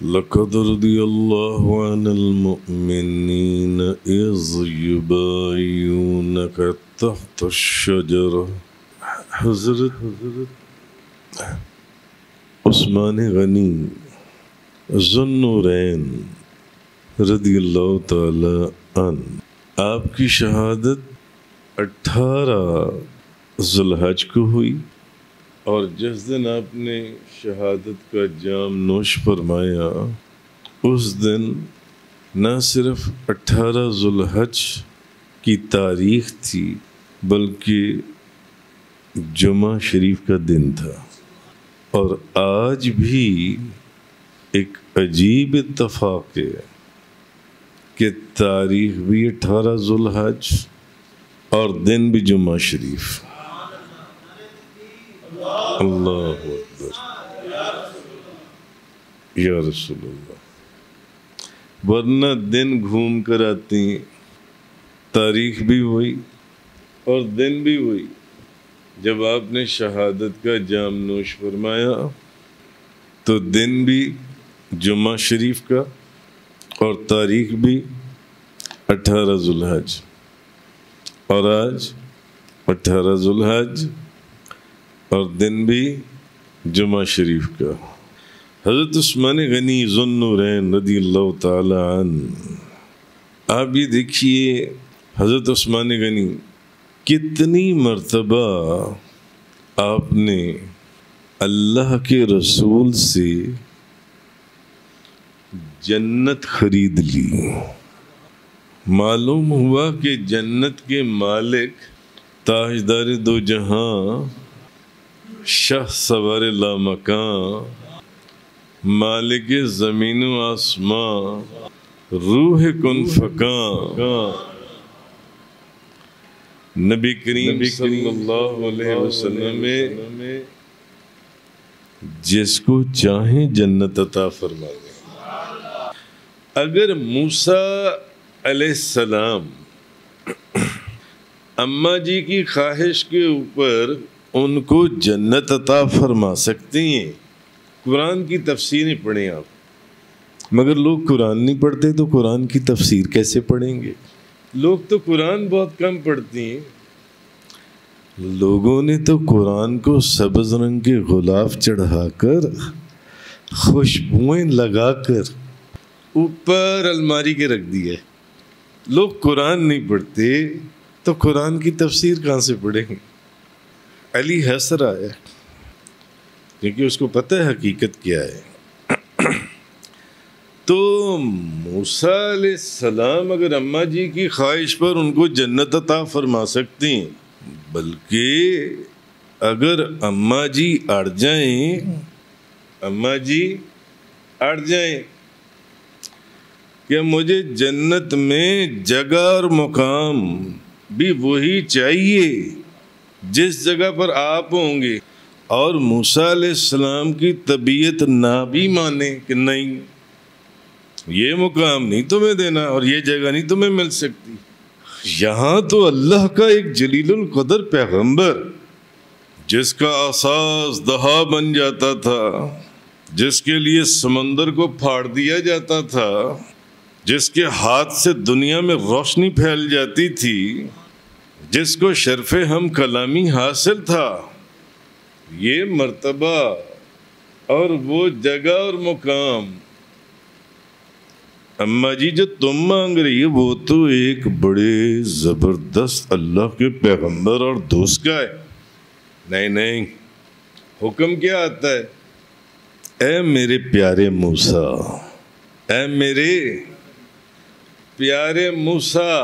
لقد رضي الله عن المؤمنين إذ يبايعونك تحت الشجرة. حضرت عثمان غنی ذو النورین رضی اللہ تعالی عنہ، آپ کی شہادت 18 ذوالحج کو ہوئی، اور جس دن آپ نے شہادت کا جام نوش فرمایا اس دن نہ صرف 18 ذوالحج کی تاریخ تھی بلکہ جمعہ شریف کا دن تھا۔ اور آج بھی ایک عجیب اتفاق ہے کہ تاریخ بھی 18 ذوالحج اور دن بھی جمعہ شریف۔ اللہ اکبر یا رسول اللہ، ورنہ دن گھوم کر آتی ہیں، تاریخ بھی وہی اور دن بھی وہی۔ جب آپ نے شہادت کا جام نوش فرمایا تو دن بھی جمعہ شریف کا اور تاریخ بھی 18 ذوالحج، اور آج 18 ذوالحج اور دن بھی جمعہ شریف کا۔ حضرت عثمان غنی ذو النورین رضی اللہ تعالی عنہ، آپ یہ دیکھیے حضرت عثمان غنی کتنی مرتبہ آپ نے اللہ کے رسول سے جنت خرید لی۔ معلوم ہوا کہ جنت کے مالک تاجدار دو جہاں، شاہ سوار لامکاں، مالک زمین و آسمان، روح کن فکاں، نبی کریم صلی اللہ علیہ وسلم میں جس کو چاہیں جنت عطا فرما دیں۔ اگر موسیٰ علیہ السلام اماں جی کی خواہش کے اوپر ان کو جنت عطا فرما سکتے ہیں، قرآن کی تفسیریں پڑھیں آپ، مگر لوگ قرآن نہیں پڑھتے تو قرآن کی تفسیر کیسے پڑھیں گے؟ لوگ تو قرآن بہت کم پڑھتے ہیں۔ لوگوں نے تو قرآن کو سبز رنگ کے غلاف چڑھا کر، خوشبوئیں لگا کر اوپر الماری کے رکھ دیا ہے۔ لوگ قرآن نہیں پڑھتے تو قرآن کی تفسیر کہاں سے پڑھیں گے؟ علی ہنس رہا ہے کیونکہ اس کو پتہ ہے حقیقت کیا ہے۔ تو موسیٰ علیہ السلام اگر اماں جی کی خواہش پر ان کو جنت عطا فرما سکتے ہیں، بلکہ اگر اماں جی اڑ جائیں، اماں جی اڑ جائیں کہ مجھے جنت میں جگہ اور مقام بھی وہی چاہیے جس جگہ پر آپ ہوں گے، اور موسیٰ علیہ السلام کی طبیعت نہ بھی مانے کہ نہیں یہ مقام نہیں تمہیں دینا اور یہ جگہ نہیں تمہیں مل سکتی، یہاں تو اللہ کا ایک جلیل القدر پیغمبر جس کا اساس دہا بن جاتا تھا، جس کے لیے سمندر کو پھاڑ دیا جاتا تھا، جس کے ہاتھ سے دنیا میں روشنی پھیل جاتی تھی، جس کو شرف ہم کلامی حاصل تھا، یہ مرتبہ اور وہ جگہ اور مقام اماں جی جو تم مانگ رہی ہے وہ تو ایک بڑے زبردست اللہ کے پیغمبر اور دوست کا ہے۔ نہیں نہیں، حکم کیا آتا ہے؟ اے میرے پیارے موسیٰ، اے میرے پیارے موسیٰ،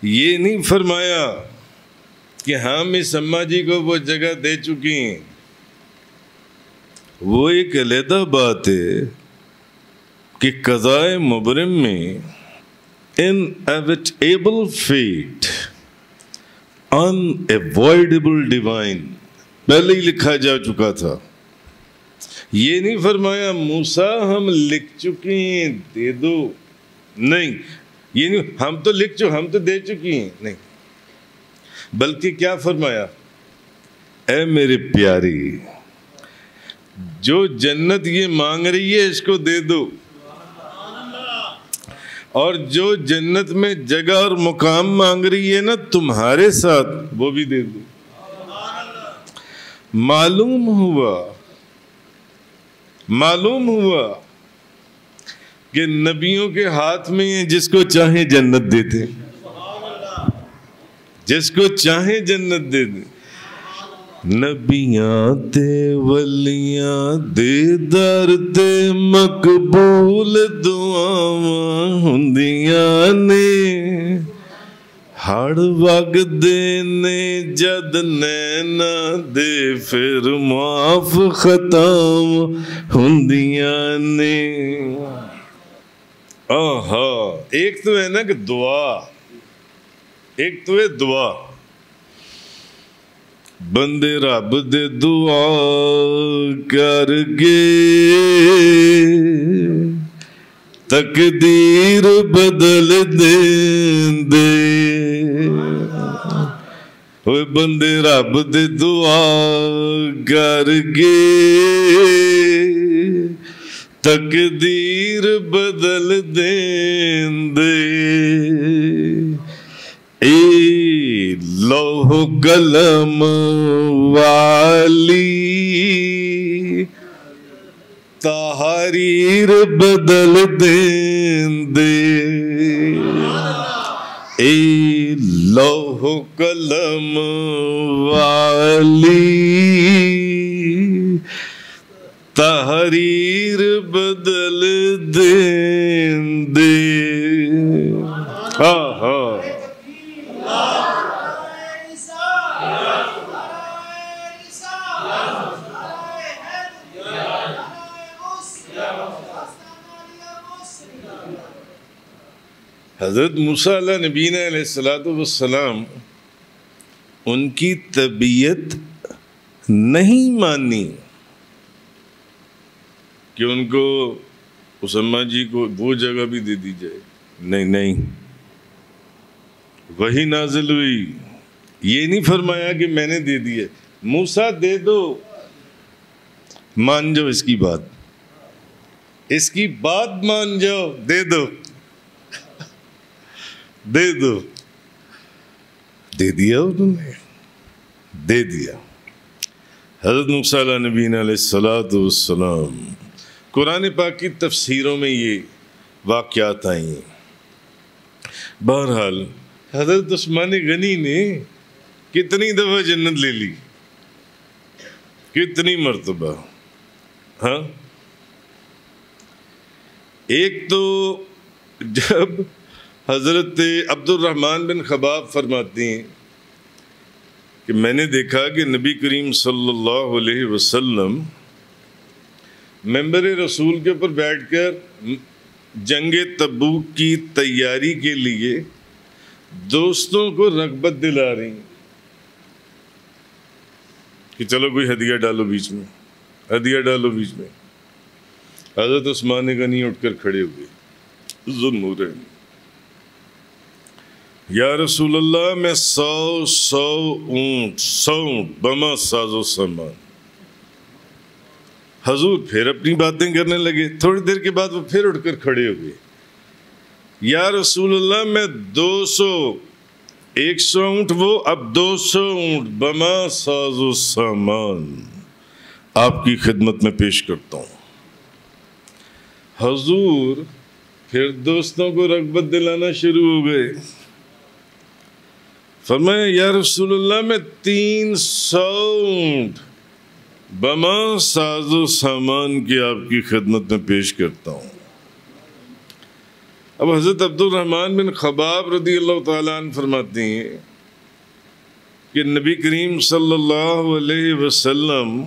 یہ نہیں فرمایا کہ ہم اس اماں جی کو وہ جگہ دے چکی ہیں۔ وہ ایک علیحدہ بات ہے کہ قضائے مبرم میں inevitable fate, unavoidable divine پہلے ہی لکھا جا چکا تھا۔ یہ نہیں فرمایا موسیٰ ہم لکھ چکے ہیں دے دو، نہیں، یہ نہیں ہم تو لکھ چکے، ہم تو دے چکی ہیں، نہیں، بلکہ کیا فرمایا؟ اے میرے پیاری، جو جنت یہ مانگ رہی ہے اس کو دے دو، اور جو جنت میں جگہ اور مقام مانگ رہی ہے نا تمہارے ساتھ، وہ بھی دے دو۔ معلوم ہوا کہ نبیوں کے ہاتھ میں یہ جس کو چاہے جنت دیتے، جس کو چاہے جنت دے دیں۔ نبیاں تے ولیاں دے در تے مقبول دعاواں ہوندیاں نے، ہڑ وگ دینے جد نینا دے پھر معاف خطاواں ہوندیاں نے۔ آہا، ایک تو ہے نا کہ دعا، ایک تو ہے دعا، بندے رب دے دعا کر گے تقدیر بدل دین دے، اوے بندے رب دے دعا کر گے تقدیر بدل دین دے۔ اے لوح قلم والی تحریر بدل دین دے، اے لوح قلم والی تحریر بدل دین دے۔ ہاں ہاں، حضرت موسیٰ علیہ نبینا علیہ السلام ان کی طبیعت نہیں مانی کہ ان کو اسما جی کو وہ جگہ بھی دے دی جائے، نہیں، وہی نازل ہوئی، یہ نہیں فرمایا کہ میں نے دے دی ہے، موسیٰ دے دو، مان جاؤ اس کی بات مان جاؤ، دے دو، دے دیا انہوں نے، دے دیا۔ حضرت موسیٰ علیہ نبینا علیہ السلام، قرآن پاک کی تفسیروں میں یہ واقعات آئی ہیں۔ بہرحال حضرت عثمان غنی نے کتنی دفعہ جنت لے لی، کتنی مرتبہ، ہاں۔ ایک تو جب حضرت عبد الرحمن بن خباب فرماتے ہیں کہ میں نے دیکھا کہ نبی کریم صلی اللہ علیہ وسلم ممبر رسول کے اوپر بیٹھ کر جنگ تبوک کی تیاری کے لیے دوستوں کو رغبت دلا رہی ہیں کہ چلو کوئی ہدیہ ڈالو بیچ میں، حضرت عثمان غنی اٹھ کر کھڑے ہوئے، ذوالنورین، یا رسول اللہ میں 100 اونٹ بما ساز و سامان۔ حضور پھر اپنی باتیں کرنے لگے، تھوڑی دیر کے بعد وہ پھر اٹھ کر کھڑے ہوئے، یا رسول اللہ میں 100 اونٹ، وہ اب 200 اونٹ بما ساز و سامان آپ کی خدمت میں پیش کرتا ہوں۔ حضور پھر دوستوں کو رغبت دلانا شروع ہو گئے، فرمایا یا رسول اللہ میں 300 اونٹ بما ساز و سامان کی آپ کی خدمت میں پیش کرتا ہوں۔ اب حضرت عبد الرحمن بن خباب رضی اللہ تعالیٰ عنہ فرماتے ہیں کہ نبی کریم صلی اللہ علیہ وسلم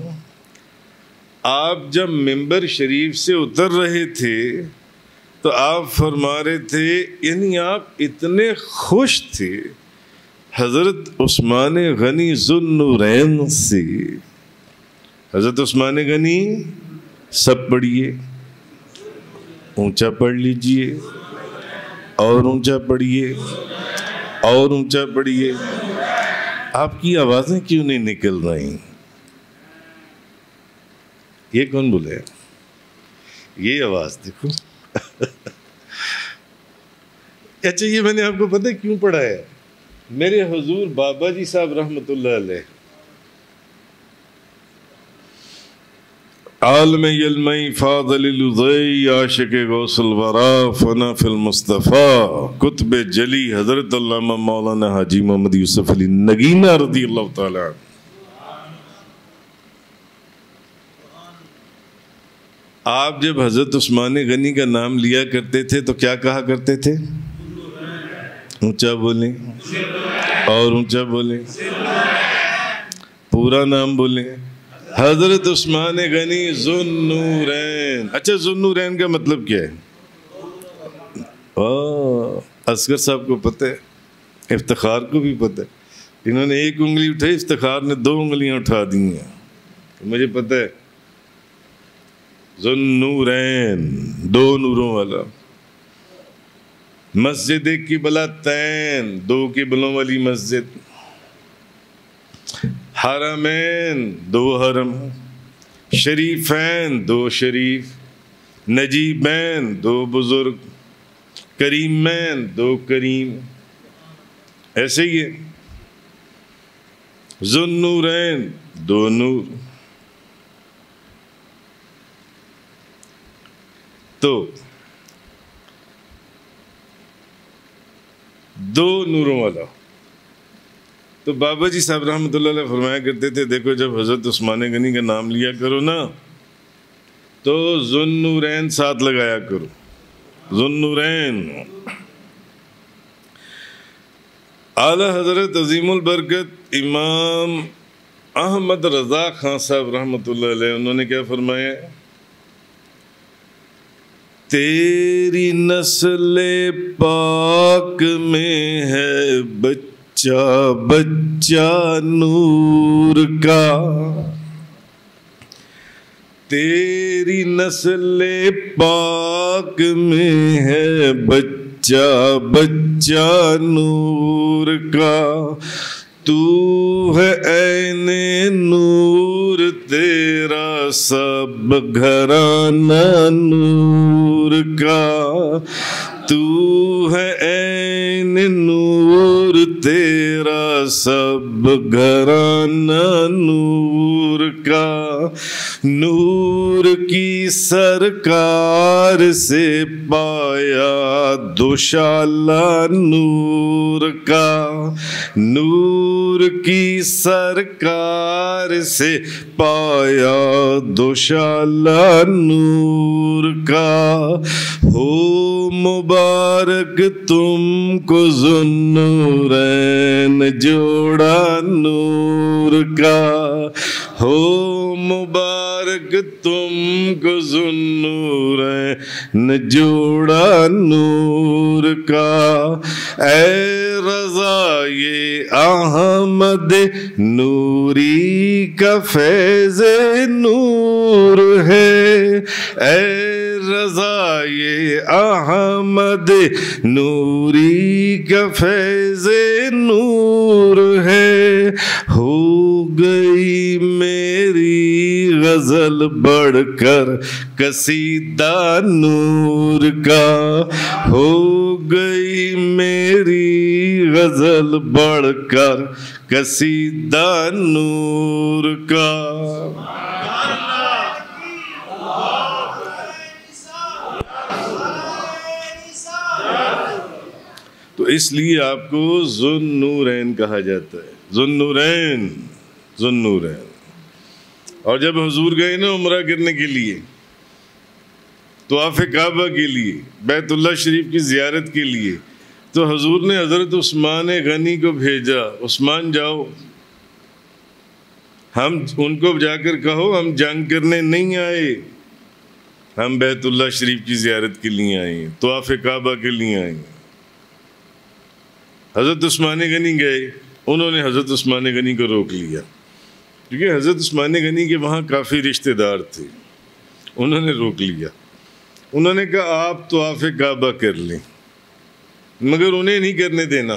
آپ جب ممبر شریف سے اتر رہے تھے تو آپ فرما رہے تھے، یعنی آپ اتنے خوش تھے حضرت عثمان غنی ذوالنورین سے۔ حضرت عثمان غنی، سب پڑھیے، اونچا پڑھ لیجئے، اور اونچا پڑھیے، اور اونچا پڑھیے۔ آپ کی آوازیں کیوں نہیں نکل رہی؟ یہ کون بولے؟ یہ آواز دیکھو. اچھا یہ میں نے آپ کو پتہ کیوں پڑھا ہے؟ میرے حضور بابا جی صاحب رحمۃ اللہ علیہ عالم علمی فاضل الضی عاشق غوث الورا فنا فی المصطفیٰ کتب جلی حضرت علامہ مولانا حاجی محمد یوسف علی نگینہ رضی اللہ تعالیٰ عنہ. آپ جب حضرت عثمان غنی کا نام لیا کرتے تھے تو کیا کہا کرتے تھے؟ اونچا بولیں اور اونچا بولیں، پورا نام بولیں. حضرت عثمان غنی ذوالنورین. اچھا ذوالنورین کا مطلب کیا ہے؟ اصغر صاحب کو پتہ ہے، افتخار کو بھی پتہ ہے. انہوں نے ایک انگلی اٹھائی، افتخار نے 2 انگلیاں اٹھا دی ہیں. مجھے پتہ ہے ذوالنورین 2 نوروں والا. مسجد قبلتین 2 قبلوں والی مسجد. حرمین 2 حرم. شریفین 2 شریف. نجیبین 2 بزرگ. کریمین 2 کریم. ایسے ہی ہے. ذوالنورین 2 نور. تو 2 نوروں والا. تو بابا جی صاحب رحمۃ اللہ علیہ فرمایا کرتے تھے دیکھو جب حضرت عثمان غنی کا نام لیا کرو نا تو ذوالنورین ساتھ لگایا کرو. ذوالنورین. اعلیٰ حضرت عظیم البرکت امام احمد رضا خان صاحب رحمۃ اللہ علیہ انہوں نے کیا فرمایا؟ تیری نسل پاک میں ہے بچہ بچہ نور کا. تیری نسل پاک میں ہے بچہ بچہ نور کا. تو ہے عین نور تیرا سب گھرانہ نور کا. تو ہے عین نور تیرا سب گھرانہ نور کا. نور کی سرکار سے پایا دوشالہ نور کا. نور کی سرکار سے پایا دوشالہ نور کا. ہو مبارک تم کو ذوالنورین جوڑا نور کا. ہو مبارک تم کو ذوالنورین جوڑا نور کا. اے رضا یہ احمد نوری کا فیض نور ہے. اے رضا یہ احمد نوری کا فیض نور ہے. ہو گئی میری غزل بڑھ کر قصیدہ نور کا. ہو گئی میری غزل بڑھ کر قصیدہ نور کا. تو اس لیے آپ کو ذوالنورین کہا جاتا ہے. ذوالنورین ذوالنورین. اور جب حضور گئے نا عمرہ کرنے کے لیے طواف کعبہ کے لیے بیت اللہ شریف کی زیارت کے لیے تو حضور نے حضرت عثمان غنی کو بھیجا. عثمان جاؤ ہم ان کو جا کر کہو ہم جنگ کرنے نہیں آئے، ہم بیت اللہ شریف کی زیارت کے لیے آئے ہیں، طواف کعبہ کے لیے آئے ہیں. حضرت عثمان غنی گئے، انہوں نے حضرت عثمان غنی کو روک لیا کیونکہ حضرت عثمان غنی کے وہاں کافی رشتہ دار تھے. انہوں نے روک لیا. انہوں نے کہا آپ طواف کعبہ کر لیں، مگر انہیں نہیں کرنے دینا.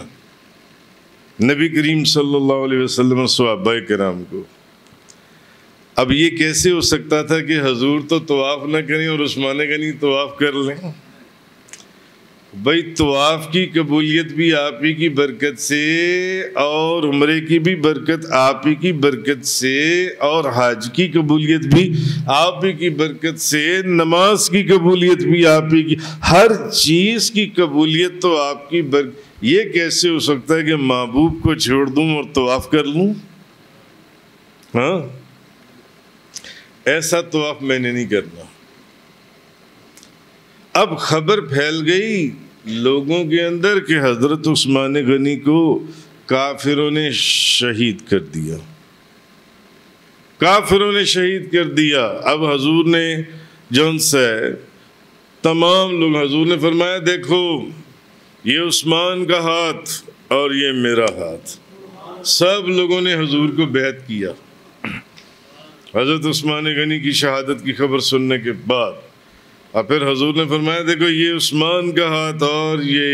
نبی کریم صلی اللہ علیہ وسلم صحابہ کرام کو اب یہ کیسے ہو سکتا تھا کہ حضور تو طواف نہ کریں اور عثمان غنی طواف کر لیں؟ بھائی طواف کی قبولیت بھی آپ ہی کی برکت سے، اور عمرے کی بھی برکت آپ ہی کی برکت سے، اور حج کی قبولیت بھی آپ ہی کی برکت سے، نماز کی قبولیت بھی آپ ہی کی، ہر چیز کی قبولیت تو آپ کی برکت۔ یہ کیسے ہو سکتا ہے کہ محبوب کو چھوڑ دوں اور طواف کر لوں؟ ہاں، ایسا طواف میں نے نہیں کرنا۔ اب خبر پھیل گئی لوگوں کے اندر کہ حضرت عثمان غنی کو کافروں نے شہید کر دیا، کافروں نے شہید کر دیا۔ اب حضور نے جون سے تمام لوگ، حضور نے فرمایا دیکھو یہ عثمان کا ہاتھ اور یہ میرا ہاتھ۔ سب لوگوں نے حضور کو بیعت کیا۔ حضرت عثمان غنی کی شہادت کی خبر سننے کے بعد اور پھر حضور نے فرمایا دیکھو یہ عثمان کا ہاتھ اور یہ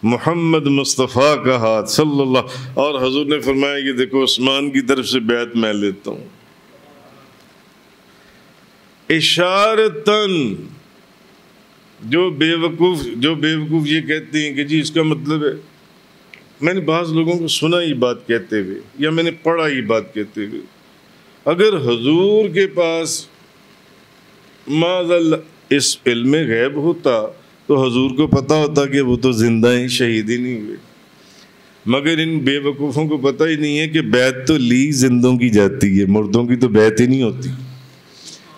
محمد مصطفیٰ کا ہاتھ صلی اللہ، اور حضور نے فرمایا یہ دیکھو عثمان کی طرف سے بیعت میں لیتا ہوں۔ اشارتاً جو بے وقوف یہ کہتے ہیں کہ جی اس کا مطلب ہے، میں نے بعض لوگوں کو سنا یہ بات کہتے ہوئے یا میں نے پڑھا یہ بات کہتے ہوئے، اگر حضور کے پاس معاذ اللہ اس علم غیب ہوتا تو حضور کو پتہ ہوتا کہ وہ تو زندہ ہیں، شہید ہی نہیں ہوئے، مگر ان بے وقوفوں کو پتہ ہی نہیں ہے کہ بیعت تو لی زندوں کی جاتی ہے، مردوں کی تو بیعت ہی نہیں ہوتی۔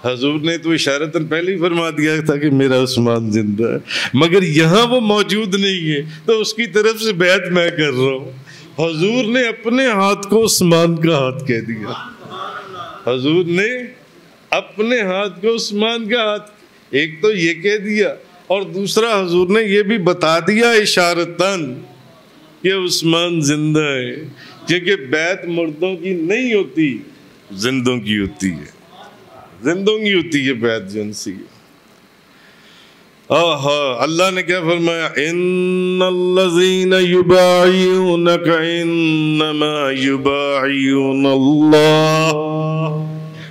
حضور نے تو اشارتاً پہلے ہی فرما دیا تھا کہ میرا عثمان زندہ ہے، مگر یہاں وہ موجود نہیں ہے تو اس کی طرف سے بیعت میں کر رہا ہوں۔ حضور نے اپنے ہاتھ کو عثمان کا ہاتھ کہہ دیا، حضور نے اپنے ہاتھ کو عثمان کا ہاتھ، ایک تو یہ کہہ دیا اور دوسرا حضور نے یہ بھی بتا دیا اشارتاً کہ عثمان زندہ ہے، کیونکہ بیعت مردوں کی نہیں ہوتی، زندوں کی ہوتی ہے، زندوں کی ہوتی ہے بیعت جنسی۔ اللہ نے کیا فرمایا؟ ان الذین یبایعونک انما یبایعون اللہ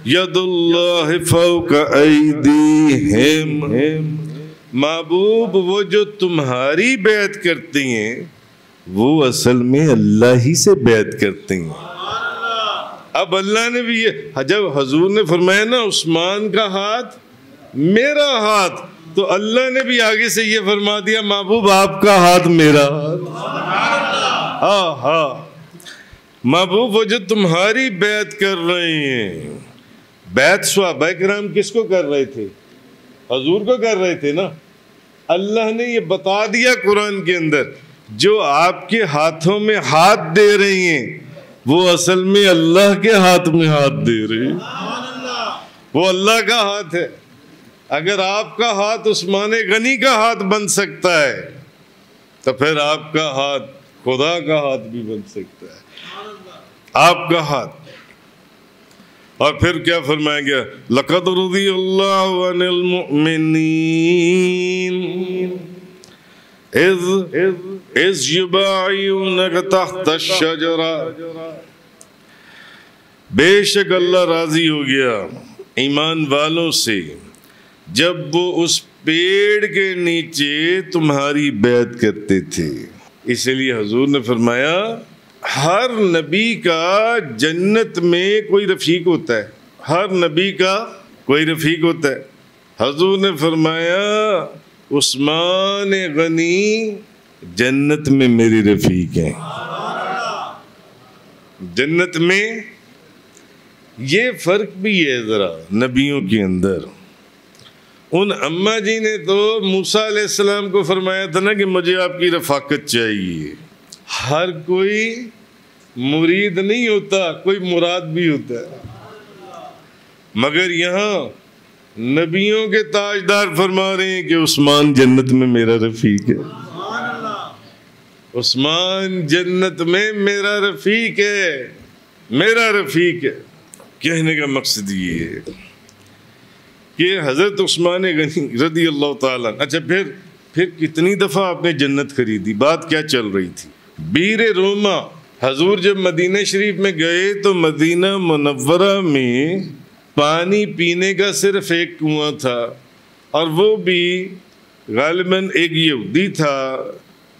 ید اللہ فوق ایدیہم۔ محبوب وہ جو تمہاری بیعت کرتے ہیں وہ اصل میں اللہ ہی سے بیعت کرتے ہیں۔ اب اللہ نے بھی یہ، جب حضور نے فرمایا نا عثمان کا ہاتھ میرا ہاتھ، تو اللہ نے بھی آگے سے یہ فرما دیا محبوب آپ کا ہاتھ میرا ہاتھ۔ ہاں محبوب وہ جو تمہاری بیعت کر رہے ہیں، بیعت صحابہ کرام کس کو کر رہے تھے؟ حضور کو کر رہے تھے نا۔ اللہ نے یہ بتا دیا قرآن کے اندر جو آپ کے ہاتھوں میں ہاتھ دے رہی ہیں وہ اصل میں اللہ کے ہاتھ میں ہاتھ دے رہے ہیں، وہ اللہ کا ہاتھ ہے۔ اگر آپ کا ہاتھ عثمان غنی کا ہاتھ بن سکتا ہے تو پھر آپ کا ہاتھ خدا کا ہاتھ بھی بن سکتا ہے، آپ کا ہاتھ۔ اور پھر کیا فرمایا گیا؟ لَقَدْ رَضِيَ اللَّهُ عَنِ الْمُؤْمِنِينَ اِذْ يُبَايِعُونَكَ تَحْتَ الشَّجَرَةِ۔ بے شک اللہ راضی ہو گیا ایمان والوں سے جب وہ اس پیڑ کے نیچے تمہاری بیعت کرتے تھے۔ اس لیے حضور نے فرمایا ہر نبی کا جنت میں کوئی رفیق ہوتا ہے، ہر نبی کا کوئی رفیق ہوتا ہے۔ حضور نے فرمایا عثمان غنی جنت میں میری رفیق ہیں، جنت میں۔ یہ فرق بھی ہے ذرا نبیوں کے اندر۔ ان اماں جی نے تو موسیٰ علیہ السلام کو فرمایا تھا نا کہ مجھے آپ کی رفاقت چاہیے۔ ہر کوئی مرید نہیں ہوتا، کوئی مراد بھی ہوتا ہے، مگر یہاں نبیوں کے تاجدار فرما رہے ہیں کہ عثمان جنت میں میرا رفیق ہے، عثمان جنت میں میرا رفیق ہے، میرا رفیق ہے۔ کہنے کا مقصد یہ ہے کہ حضرت عثمان غنی رضی اللہ تعالیٰ۔ اچھا پھر کتنی دفعہ آپ نے جنت خریدی؟ بات کیا چل رہی تھی؟ بیر روما، حضور جب مدینہ شریف میں گئے تو مدینہ منورہ میں پانی پینے کا صرف ایک کنواں تھا، اور وہ بھی غالباً ایک یہودی تھا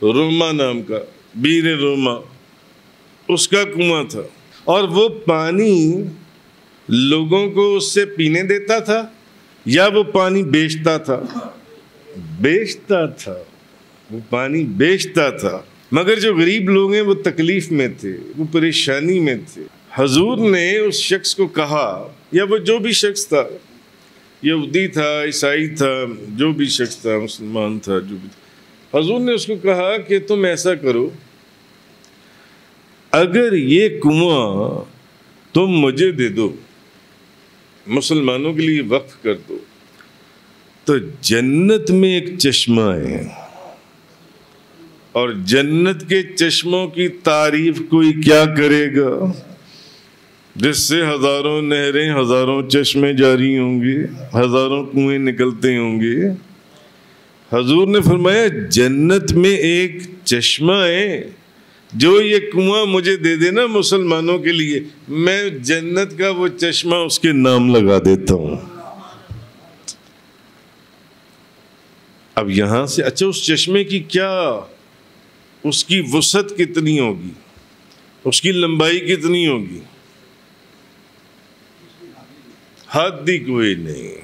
روما نام کا، بیر روما، اس کا کنواں تھا، اور وہ پانی لوگوں کو اس سے پینے دیتا تھا یا وہ پانی بیچتا تھا؟ بیچتا تھا، وہ پانی بیچتا تھا۔ مگر جو غریب لوگ ہیں وہ تکلیف میں تھے، وہ پریشانی میں تھے۔ حضور نے اس شخص کو کہا، یا وہ جو بھی شخص تھا، یہودی تھا، عیسائی تھا، جو بھی شخص تھا، مسلمان تھا، جو بھی تھا، حضور نے اس کو کہا کہ تم ایسا کرو، اگر یہ کنواں تم مجھے دے دو، مسلمانوں کے لیے وقف کر دو، تو جنت میں ایک چشمہ ہے، اور جنت کے چشموں کی تعریف کوئی کیا کرے گا، جس سے ہزاروں نہریں، ہزاروں چشمے جاری ہوں گے، ہزاروں کنویں نکلتے ہوں گے۔ حضور نے فرمایا جنت میں ایک چشمہ ہے، جو یہ کنواں مجھے دے دینا مسلمانوں کے لیے، میں جنت کا وہ چشمہ اس کے نام لگا دیتا ہوں۔ اب یہاں سے اچھا اس چشمے کی کیا، اس کی وسعت کتنی ہوگی، اس کی لمبائی کتنی ہوگی؟ حد ہی کوئی نہیں،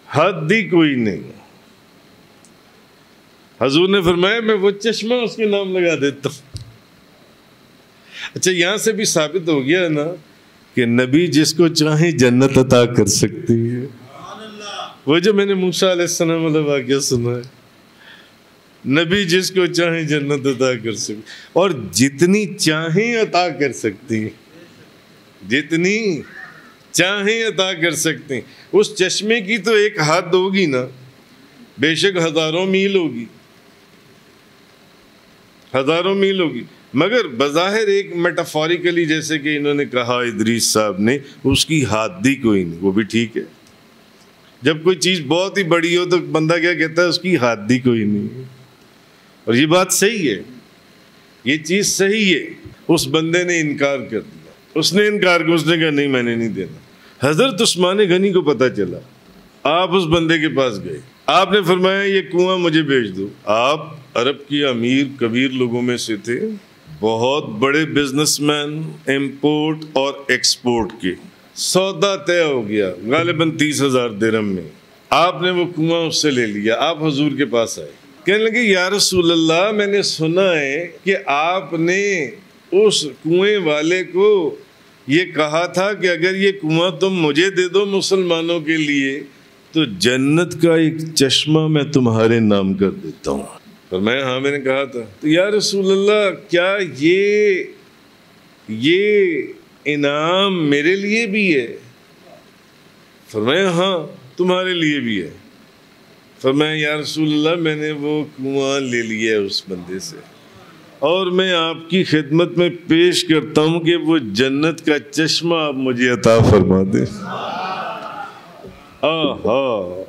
حد ہی کوئی نہیں۔ حضور نے فرمایا میں وہ چشمہ اس کے نام لگا دیتا ہوں۔ اچھا یہاں سے بھی ثابت ہو گیا نا کہ نبی جس کو چاہے جنت عطا کر سکتی ہے۔ وہ جو میں نے موسیٰ علیہ السلام والا واقعہ سنا ہے، نبی جس کو چاہے جنت عطا کر سکتی، اور جتنی چاہیں عطا کر سکتی، جتنی چاہیں عطا کر سکتے ہیں۔ اس چشمے کی تو ایک حد ہوگی نا، بے شک ہزاروں میل ہوگی، ہزاروں میل ہوگی، مگر بظاہر ایک میٹافوریکلی جیسے کہ انہوں نے کہا ادریس صاحب نے، اس کی حد ہی کوئی نہیں۔ وہ بھی ٹھیک ہے، جب کوئی چیز بہت ہی بڑی ہو تو بندہ کیا کہتا ہے، اس کی حد ہی کوئی نہیں۔ اور یہ بات صحیح ہے، یہ چیز صحیح ہے۔ اس بندے نے انکار کر دیا، اس نے انکار کیا، اس نے کہا نہیں میں نے نہیں دینا۔ حضرت عثمان غنی کو پتہ چلا، آپ اس بندے کے پاس گئے، آپ نے فرمایا یہ کنواں مجھے بیچ دو۔ آپ عرب کی امیر کبیر لوگوں میں سے تھے، بہت بڑے بزنس مین، امپورٹ اور ایکسپورٹ کے، سودا طے ہو گیا غالباً 30,000 درہم میں۔ آپ نے وہ کنواں اس سے لے لیا، آپ حضور کے پاس آئے، کہنے لگے یا رسول اللہ میں نے سنا ہے کہ آپ نے اس کنویں والے کو یہ کہا تھا کہ اگر یہ کنواں تم مجھے دے دو مسلمانوں کے لیے تو جنت کا ایک چشمہ میں تمہارے نام کر دیتا ہوں۔ فرمایا ہاں میں نے کہا تھا۔ تو یا رسول اللہ کیا یہ انعام میرے لیے بھی ہے؟ فرمایا ہاں تمہارے لیے بھی ہے۔ فرمایا یا رسول اللہ میں نے وہ کنواں لے لیا ہے اس بندے سے، اور میں آپ کی خدمت میں پیش کرتا ہوں کہ وہ جنت کا چشمہ آپ مجھے عطا فرما دیں۔ آہا،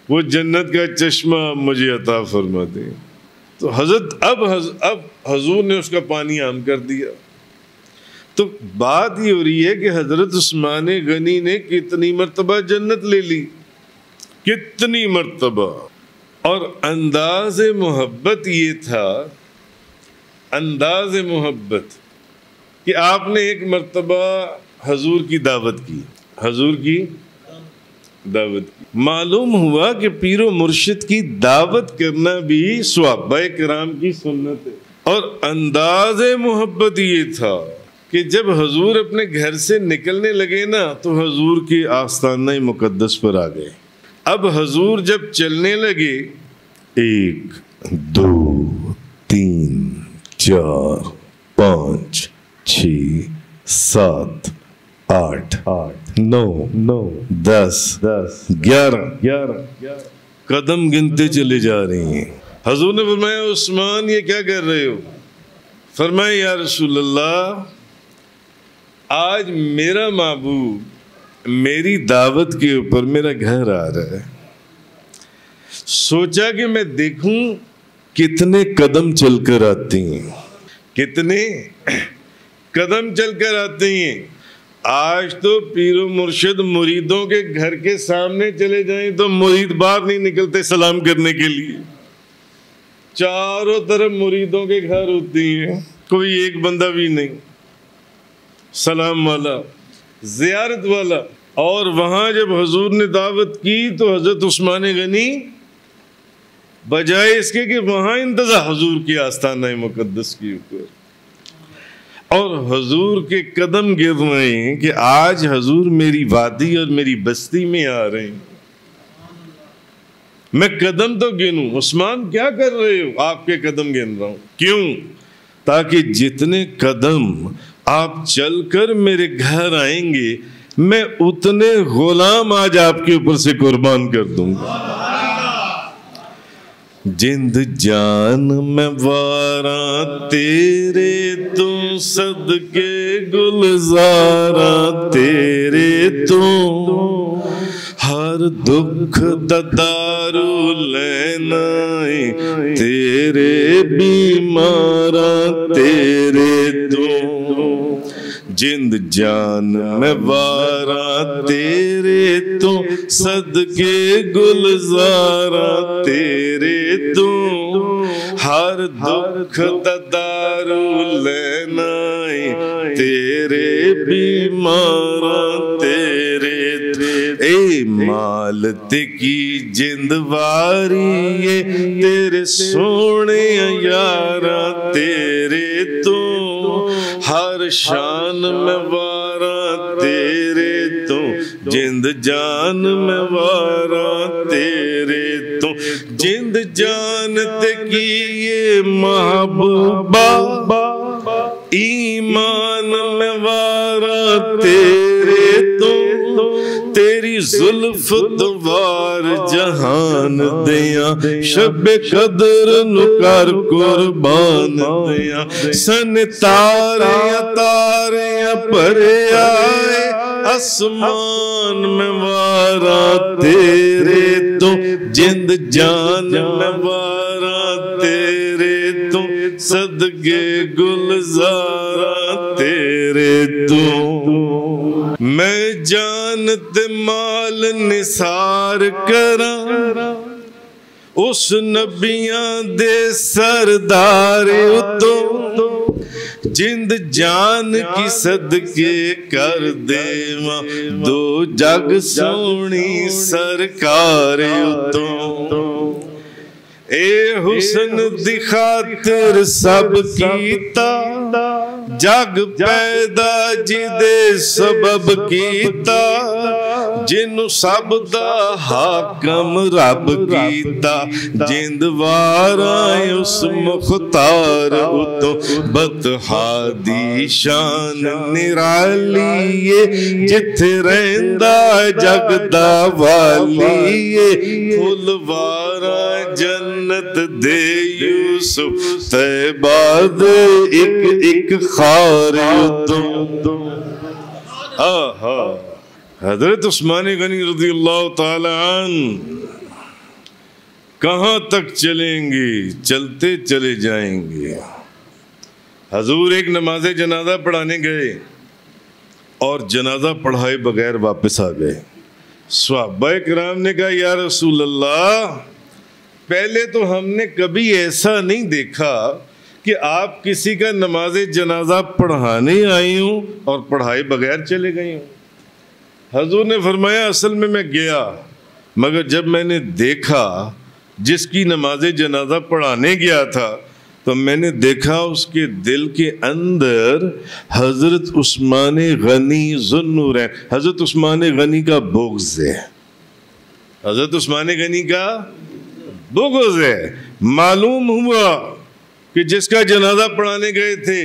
وہ جنت کا چشمہ آپ مجھے عطا فرما دیں۔ تو حضرت اب حضور نے اس کا پانی عام کر دیا۔ تو بات یہ ہو رہی ہے کہ حضرت عثمان غنی نے کتنی مرتبہ جنت لے لی، کتنی مرتبہ، اور انداز محبت یہ تھا، انداز محبت کہ آپ نے ایک مرتبہ حضور کی دعوت کی، حضور کی دعوت کی۔ معلوم ہوا کہ پیر و مرشد کی دعوت کرنا بھی صحابہ کرام کی سنت ہے، اور انداز محبت یہ تھا کہ جب حضور اپنے گھر سے نکلنے لگے نا تو حضور کے آستانہ مقدس پر آ گئے۔ اب حضور جب چلنے لگے، 1 2 3 4 5 6 7 8 9 10 11 قدم گنتے چلے جا رہے ہیں۔ حضور نے فرمایا عثمان یہ کیا کر رہے ہو؟ فرمایا یا رسول اللہ آج میرا محبوب میری دعوت کے اوپر میرا گھر آ رہا ہے، سوچا کہ میں دیکھوں کتنے قدم چل کر آتے ہیں، کتنے قدم چل کر آتے ہیں۔ آج تو پیر و مرشد مریدوں کے گھر کے سامنے چلے جائیں تو مرید باہر نہیں نکلتے سلام کرنے کے لیے. چاروں طرف مریدوں کے گھر ہوتی ہیں, کوئی ایک بندہ بھی نہیں سلام والا, زیارت والا. اور وہاں جب حضور نے دعوت کی تو حضرت عثمان غنی بجائے اس کے کہ وہاں انتظار حضور کی آستانہ مقدس کے اوپر, اور حضور کے قدم گر رہے ہیں کہ آج حضور میری وادی اور میری بستی میں آ رہے ہیں, میں قدم تو گنوں. عثمان کیا کر رہے ہو؟ آپ کے قدم گن رہا ہوں. کیوں؟ تاکہ جتنے قدم آپ چل کر میرے گھر آئیں گے میں اتنے غلام آج آپ کے اوپر سے قربان کر دوں گا. جند جان میں واراں تیرے تو صدقے گلزاراں تیرے تو, ہر دکھ دارو لینا تیرے بیماراں تیرے تو. جند جان میں واراں تیرے تو صدقے گلزاراں تیرے تو, ہر دکھ دارو لینا تیرے بیماراں تیرے تو. اے مالت کی جند واری تیرے سونے یاراں تیرے تو, ہر شان میں واراں تیرے تو, جند جان میں واراں تیرے تو. جند جان تے کی یہ محبوبہ ایمان میں واراں تیرے تو, تیری زلف دوار جہان دیاں شب قدر نکر قربان دیاں. سن تاریاں تاریاں پر آئے آسمان میں واراں تیرے تو, جند جان میں واراں تیرے تو, صدقے گلزاراں تیرے تو. میں جانت مال نثار کراں اس نبیاں دے سردار اتو, جند جان کی صدقے کر دیواں دو جگ سونی سرکار اتو. اے حسن دی خاطر سب کیتا جگ پیدا جدے سبب کیتا, جنو سب دا حاکم رب کیتا. جند واراں اس مختار اتو بطحا دی شان نرالی جتھے رہندا جگ دا والی. پھل واراں جنت دے یوسف طیبہ دے ایک ایک خار اتو. آہا حضرت عثمان غنی رضی اللہ تعالی عنہ کہاں تک چلیں گے؟ چلتے چلے جائیں گے. حضور ایک نماز جنازہ پڑھانے گئے اور جنازہ پڑھائے بغیر واپس آ گئے. صحابہ کرام نے کہا یا رسول اللہ, پہلے تو ہم نے کبھی ایسا نہیں دیکھا کہ آپ کسی کا نماز جنازہ پڑھانے آئی ہوں اور پڑھائے بغیر چلے گئی ہوں. حضور نے فرمایا اصل میں گیا, مگر جب میں نے دیکھا جس کی نماز جنازہ پڑھانے گیا تھا تو میں نے دیکھا اس کے دل کے اندر حضرت عثمان غنی ذوالنورین, حضرت عثمان غنی کا بغض ہے. حضرت عثمان غنی کا بغض ہے. معلوم ہوا کہ جس کا جنازہ پڑھانے گئے تھے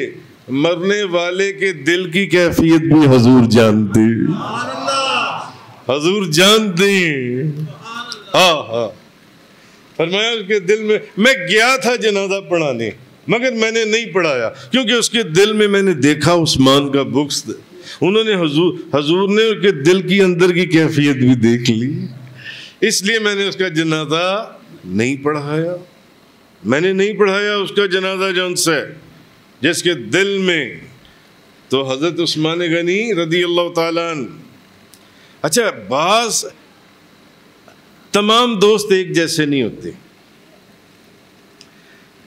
مرنے والے کے دل کی کیفیت بھی حضور جانتے, حضور جانتے ہیں. فرمایا اس کے دل میں گیا تھا جنازہ پڑھانے مگر میں نے نہیں پڑھایا کیونکہ اس کے دل میں نے دیکھا عثمان کا بغض. انہوں نے حضور نے اس کے دل کی اندر کی کیفیت بھی دیکھ لی, اس لیے میں نے اس کا جنازہ نہیں پڑھایا. میں نے نہیں پڑھایا اس کا جنازہ جون سے جس کے دل میں تو حضرت عثمان غنی رضی اللہ تعالیٰ عنہ. اچھا، بعض تمام دوست ایک جیسے نہیں ہوتے.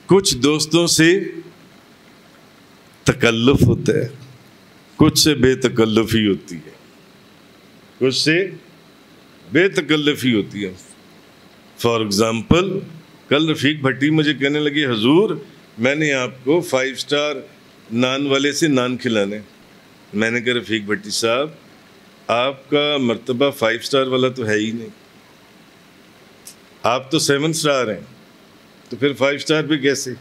کچھ دوستوں سے تکلف ہوتا ہے، کچھ سے بے تکلفی ہوتی ہے، کچھ سے بے تکلفی ہوتی ہے. فار ایگزامپل، کل رفیق بھٹی مجھے کہنے لگی حضور میں نے آپ کو 5 اسٹار نان والے سے نان کھلانے. میں نے کہا رفیق بھٹی صاحب آپ کا مرتبہ 5 اسٹار والا تو ہے ہی نہیں، آپ تو 7 اسٹار ہیں، تو پھر 5 اسٹار پہ کیسے؟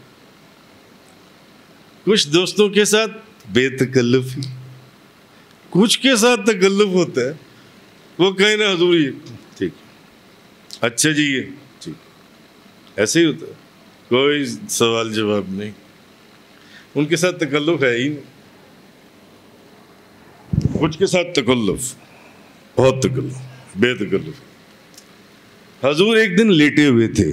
کچھ دوستوں کے ساتھ بے تکلفی، کچھ کے ساتھ تکلف ہوتا ہے. وہ کہیں نا حضور یہ ٹھیک، اچھا جی یہ ٹھیک، ایسے ہی ہوتا ہے، کوئی سوال جواب نہیں. ان کے ساتھ تکلف ہے ہی نہیں. کچھ کے ساتھ تکلف، بہت تکلف، بے تکلف. حضور ایک دن لیٹے ہوئے تھے،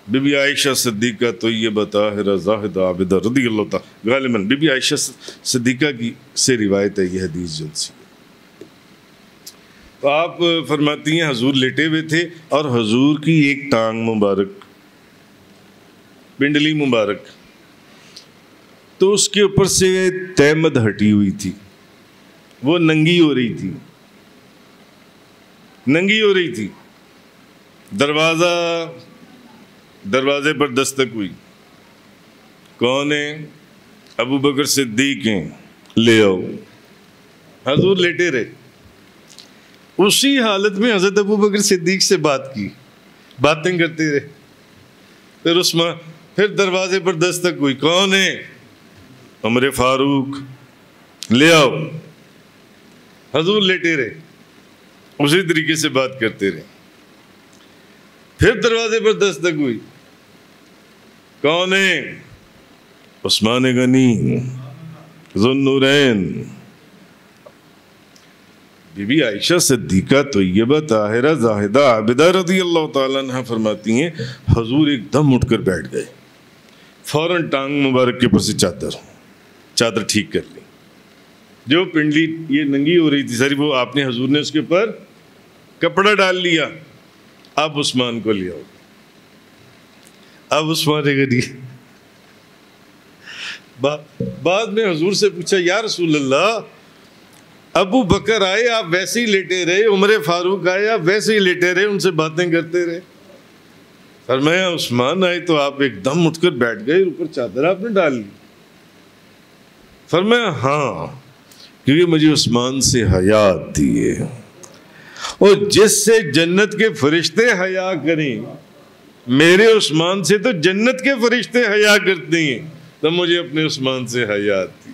بی بی عائشہ صدیقہ طیبہ طاہرہ زاہدہ عابدہ رضی اللہ تعالیٰ، غالباً بی بی عائشہ صدیقہ کی سے روایت ہے یہ حدیث جلسی. تو آپ فرماتی ہیں حضور لیٹے ہوئے تھے اور حضور کی ایک ٹانگ مبارک، پنڈلی مبارک، تو اس کے اوپر سے تہمد ہٹی ہوئی تھی، وہ ننگی ہو رہی تھی، ننگی ہو رہی تھی. دروازے پر دستک ہوئی. کون ہے؟ ابو بکر صدیق ہیں، لے آؤ. حضور لیٹے رہے. اسی حالت میں حضرت ابو بکر صدیق سے بات کی، باتیں کرتے رہے. پھر دروازے پر دستک ہوئی. کون ہے؟ عمر فاروق، لے آؤ. حضور لیٹے رہے، اسی طریقے سے بات کرتے رہے. پھر دروازے پر دستک ہوئی. کون ہے؟ عثمان غنی ذو النورین. بی بی عائشہ صدیقہ طیبہ طاہرہ زاہدہ عابدہ رضی اللہ تعالیٰ عنہ فرماتی ہیں حضور ایک دم اٹھ کر بیٹھ گئے. فوراً ٹانگ مبارک کے اوپر سے چادر ٹھیک کر لی. جو پنڈلی یہ ننگی ہو رہی تھی ساری، وہ آپ نے حضور نے اس کے اوپر کپڑا ڈال لیا. اب عثمان کو لیا. اب عثمان غنی بعد میں حضور سے پوچھا یا رسول اللہ ابو بکر آئے آپ ویسے ہی لیٹے رہے، عمر فاروق آئے آپ ویسے ہی لیٹے رہے، ان سے باتیں کرتے رہے. فرمایا عثمان آئے تو آپ ایک دم اٹھ کر بیٹھ گئے، اوپر چادر آپ نے ڈال لی. فرمایا ہاں، کیونکہ مجھے عثمان سے حیات دی ہے، اور جس سے جنت کے فرشتے حیا کریں، میرے عثمان سے تو جنت کے فرشتے حیا کرتے ہیں، تو مجھے اپنے عثمان سے حیات دی.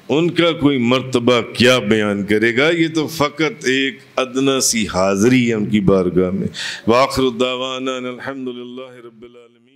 ان کا کوئی مرتبہ کیا بیان کرے گا، یہ تو فقط ایک ادنا سی حاضری ہے ان کی بارگاہ میں. وآخر الدعوانا الحمدللہ رب العالمین.